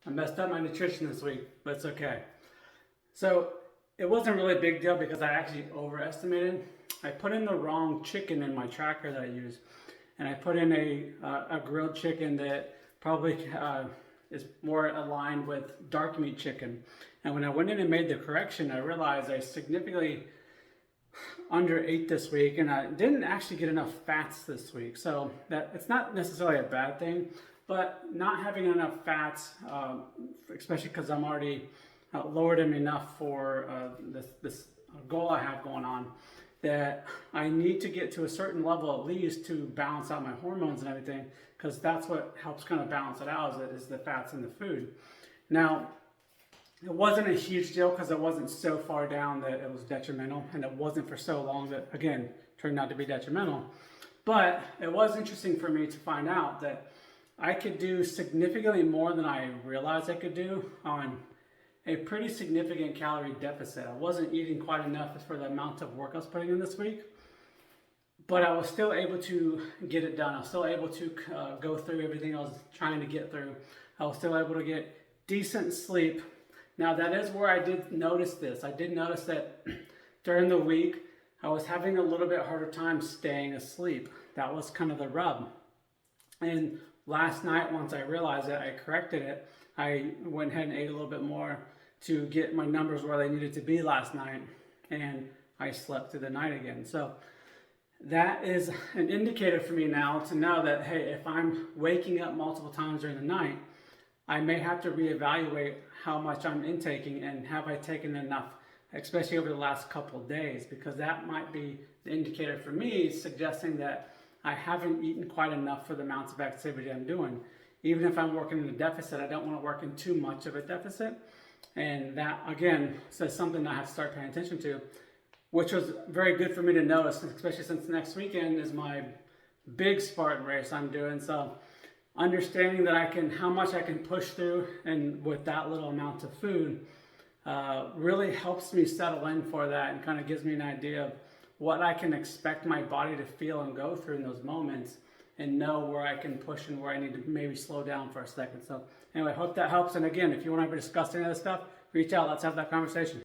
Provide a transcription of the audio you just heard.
I messed up my nutrition this week, but it's okay. So it wasn't really a big deal because I actually overestimated. I put in the wrong chicken in my tracker that I use, and I put in a grilled chicken that probably is more aligned with dark meat chicken. And when I went in and made the correction, I realized I significantly underate this week, and I didn't actually get enough fats this week. So that it's not necessarily a bad thing, but not having enough fats, especially because I'm already lowered them enough for this goal I have going on, that I need to get to a certain level at least to balance out my hormones and everything, because that's what helps kind of balance it out is the fats in the food. Now, it wasn't a huge deal because it wasn't so far down that it was detrimental, and it wasn't for so long that, again, turned out to be detrimental. But it was interesting for me to find out that I could do significantly more than I realized I could do on a pretty significant calorie deficit. I wasn't eating quite enough for the amount of work I was putting in this week, but I was still able to get it done. I was still able to go through everything I was trying to get through. I was still able to get decent sleep. Now that is where I did notice this. I did notice that during the week, I was having a little bit harder time staying asleep. That was kind of the rub. And last night, once I realized it, I corrected it. I went ahead and ate a little bit more to get my numbers where they needed to be last night, and I slept through the night again. So that is an indicator for me now to know that, hey, if I'm waking up multiple times during the night, I may have to reevaluate how much I'm intaking and have I taken enough, especially over the last couple of days, because that might be the indicator for me suggesting that I haven't eaten quite enough for the amounts of activity I'm doing. Even if I'm working in a deficit, I don't want to work in too much of a deficit. And that, again, says something I have to start paying attention to, which was very good for me to notice, especially since next weekend is my big Spartan race I'm doing. So understanding that how much I can push through and with that little amount of food really helps me settle in for that and kind of gives me an idea of what I can expect my body to feel and go through in those moments, and know where I can push and where I need to maybe slow down for a second. So anyway, hope that helps. And again, if you want to discuss any of this stuff, reach out. Let's have that conversation.